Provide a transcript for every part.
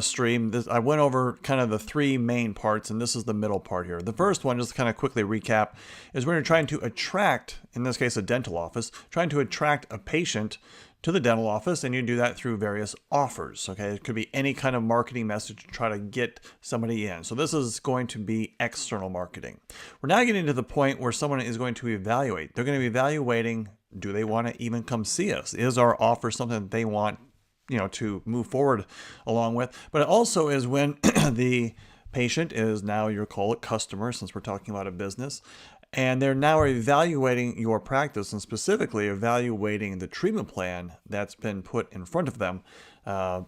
stream. I went over kind of the three main parts, and this is the middle part here. The first one, just to kind of quickly recap, is when you're trying to attract, in this case, a dental office, trying to attract a patient to the dental office, and you do that through various offers. Okay, it could be any kind of marketing message to try to get somebody in. So this is going to be external marketing. We're now getting to the point where someone is going to evaluate. They're going to be evaluating, do they want to even come see us? Is our offer something that they want, to move forward along with? But it also is when the patient is now, you'll call it customer, since we're talking about a business, and they're now evaluating your practice, and specifically evaluating the treatment plan that's been put in front of them. A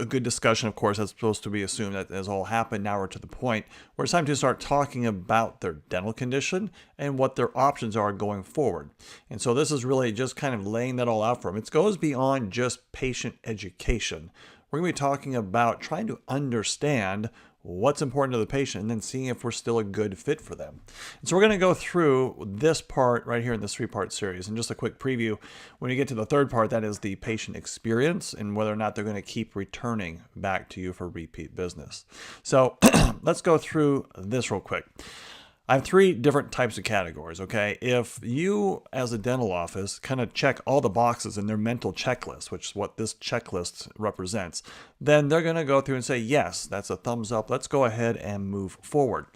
good discussion, of course, that's supposed to be assumed that has all happened. Now we're to the point where it's time to start talking about their dental condition and what their options are going forward. And so this is really just kind of laying that all out for them. It goes beyond just patient education. We're going to be talking about trying to understand what's important to the patient and then seeing if we're still a good fit for them. And so we're going to go through this part right here in this three-part series. And just a quick preview, when you get to the third part, that is the patient experience and whether or not they're going to keep returning back to you for repeat business. So let's go through this real quick. I have three different types of categories, okay? If you, as a dental office, kind of check all the boxes in their mental checklist, which is what this checklist represents, then they're going to go through and say, yes, that's a thumbs up. Let's go ahead and move forward.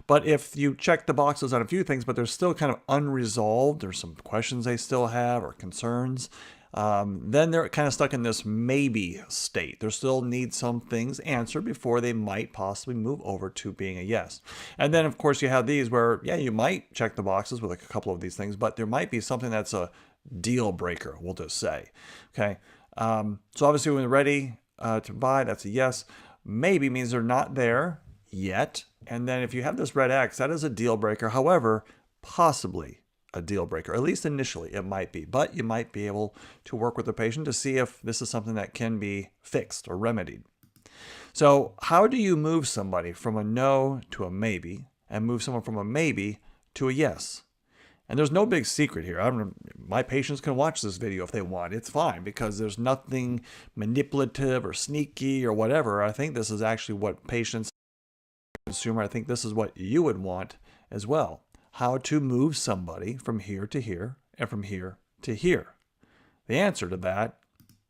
But if you check the boxes on a few things, but they're still kind of unresolved, there's some questions they still have or concerns, then they're kind of stuck in this maybe state. They still need some things answered before they might possibly move over to being a yes. And then, of course, you have these where, yeah, you might check the boxes with a couple of these things, but there might be something that's a deal breaker, we'll just say. Okay. So obviously when they're ready to buy, that's a yes. Maybe means they're not there yet. And then if you have this red X, that is a deal breaker. However, possibly a deal breaker, at least initially it might be, but you might be able to work with the patient to see if this is something that can be fixed or remedied. So how do you move somebody from a no to a maybe and move someone from a maybe to a yes? And there's no big secret here. My patients can watch this video if they want. It's fine because there's nothing manipulative or sneaky or whatever. I think this is actually what patients, consumer, I think this is what you would want as well. How to move somebody from here to here and from here to here. The answer to that,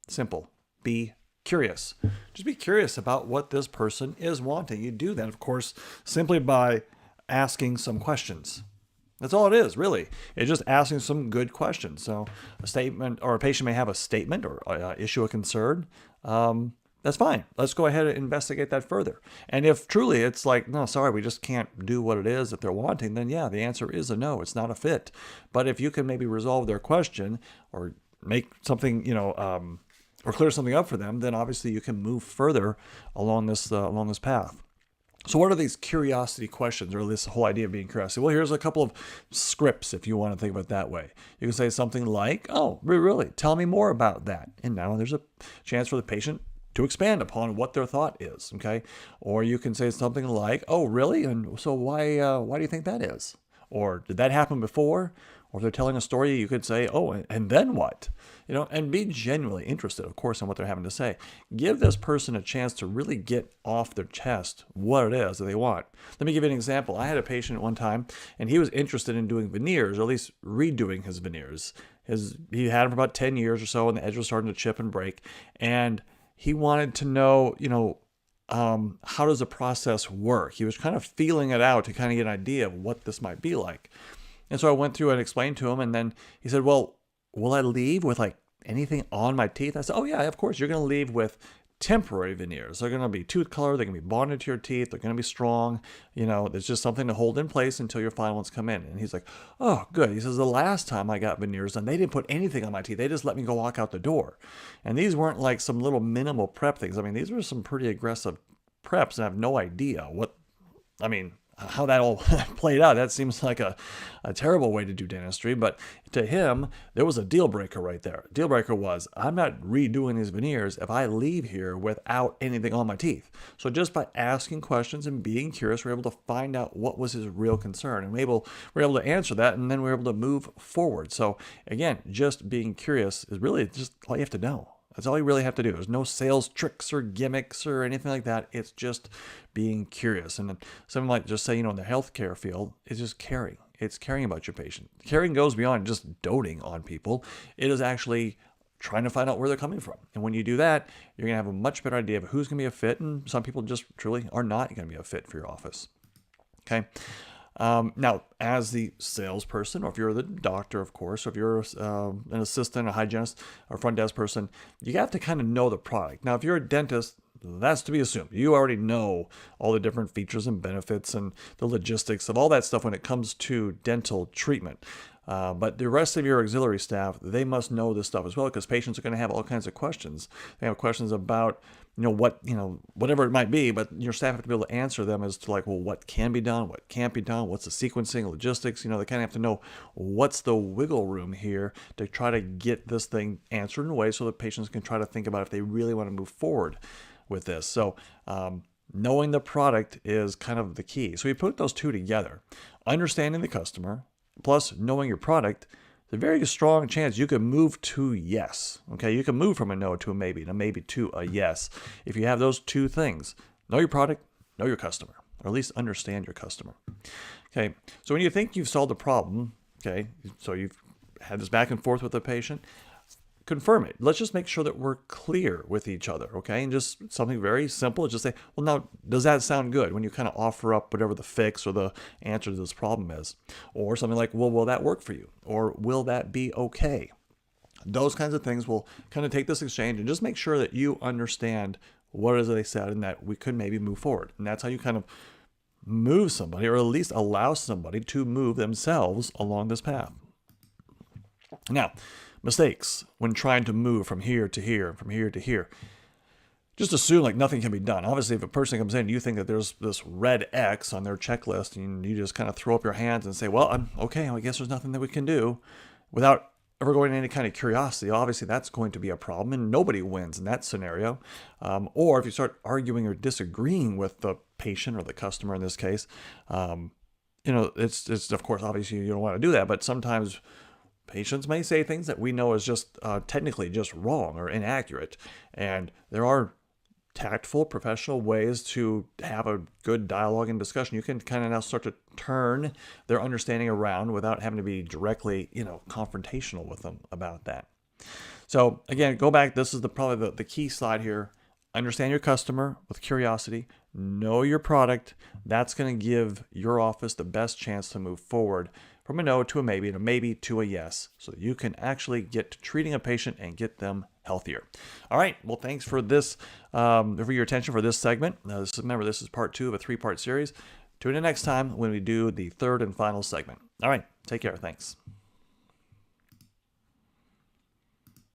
simple. Be curious. Just be curious about what this person is wanting. You do that, of course, simply by asking some questions. That's all it is, really. It's just asking some good questions. So a statement, or a patient may have a statement or issue a concern. That's fine. Let's go ahead and investigate that further. And if truly it's like, no, sorry, we just can't do what it is that they're wanting, then yeah, the answer is a no. It's not a fit. But if you can maybe resolve their question or make something, or clear something up for them, then obviously you can move further along this path. So what are these curiosity questions, or this whole idea of being curious? Well, here's a couple of scripts if you want to think of it that way. You can say something like, oh, really? Tell me more about that. And now there's a chance for the patient to expand upon what their thought is, okay? Or you can say something like, oh, really? And so why do you think that is? Or did that happen before? Or if they're telling a story, you could say, oh, and then what? And be genuinely interested, of course, in what they're having to say. Give this person a chance to really get off their chest what it is that they want. Let me give you an example. I had a patient at one time, and he was interested in doing veneers, or at least redoing his veneers. He had them for about 10 years or so, and the edge was starting to chip and break. And he wanted to know, how does the process work? He was kind of feeling it out to kind of get an idea of what this might be like. And so I went through and explained to him, and then he said, well, will I leave with like anything on my teeth? I said, oh yeah, of course, you're going to leave with temporary veneers. They're going to be tooth color. They're going to be bonded to your teeth. They're going to be strong. There's just something to hold in place until your final ones come in. And he's like, oh, good. He says, the last time I got veneers done, they didn't put anything on my teeth. They just let me go walk out the door. And these weren't like some little minimal prep things. I mean, these were some pretty aggressive preps, and I have no idea how that all played out. That seems like a terrible way to do dentistry, but to him, there was a deal breaker right there. Deal breaker was, I'm not redoing these veneers if I leave here without anything on my teeth. So just by asking questions and being curious, we're able to find out what was his real concern, and we're able to answer that, and then we're able to move forward. So again, just being curious is really just all you have to know. That's all you really have to do. There's no sales tricks or gimmicks or anything like that. It's just being curious. And something like just say, in the healthcare field, is just caring. It's caring about your patient. Caring goes beyond just doting on people. It is actually trying to find out where they're coming from. And when you do that, you're going to have a much better idea of who's going to be a fit. And some people just truly are not going to be a fit for your office. Okay. Now, as the salesperson, or if you're the doctor, of course, or if you're an assistant, a hygienist, or front desk person, you have to kind of know the product. Now, if you're a dentist, that's to be assumed. You already know all the different features and benefits and the logistics of all that stuff when it comes to dental treatment. But the rest of your auxiliary staff, they must know this stuff as well, because patients are going to have all kinds of questions. They have questions about, whatever it might be, but your staff have to be able to answer them as to like, well, what can be done, what can't be done, what's the sequencing, logistics. They kind of have to know what's the wiggle room here to try to get this thing answered in a way so that patients can try to think about if they really want to move forward with this. So knowing the product is kind of the key. So you put those two together, understanding the customer, plus knowing your product, there's a very strong chance you can move to yes. Okay, you can move from a no to a maybe, and a maybe to a yes. If you have those two things, know your product, know your customer, or at least understand your customer. Okay, so when you think you've solved the problem, okay, so you've had this back and forth with the patient, confirm it. Let's just make sure that we're clear with each other, okay? And just something very simple, just say, well, now, does that sound good? When you kind of offer up whatever the fix or the answer to this problem is. Or something like, well, will that work for you? Or will that be okay? Those kinds of things will kind of take this exchange and just make sure that you understand what it is that they said and that we could maybe move forward. And that's how you kind of move somebody, or at least allow somebody to move themselves along this path. Now, mistakes when trying to move from here to here, from here to here. Just assume like nothing can be done. Obviously, if a person comes in and you think that there's this red X on their checklist, and you just kind of throw up your hands and say, well, I'm okay, I guess there's nothing that we can do, without ever going into any kind of curiosity, obviously that's going to be a problem, and nobody wins in that scenario. Or if you start arguing or disagreeing with the patient or the customer in this case, it's of course, obviously you don't want to do that, but sometimes patients may say things that we know is just technically just wrong or inaccurate. And there are tactful, professional ways to have a good dialogue and discussion. You can kind of now start to turn their understanding around without having to be directly, confrontational with them about that. So again, go back. This is probably the key slide here. Understand your customer with curiosity. Know your product. That's going to give your office the best chance to move forward from a no to a maybe, and a maybe to a yes, so that you can actually get to treating a patient and get them healthier. All right. Well, thanks for this, for your attention for this segment. Remember, this is part 2 of a 3-part series. Tune in next time when we do the third and final segment. All right. Take care. Thanks.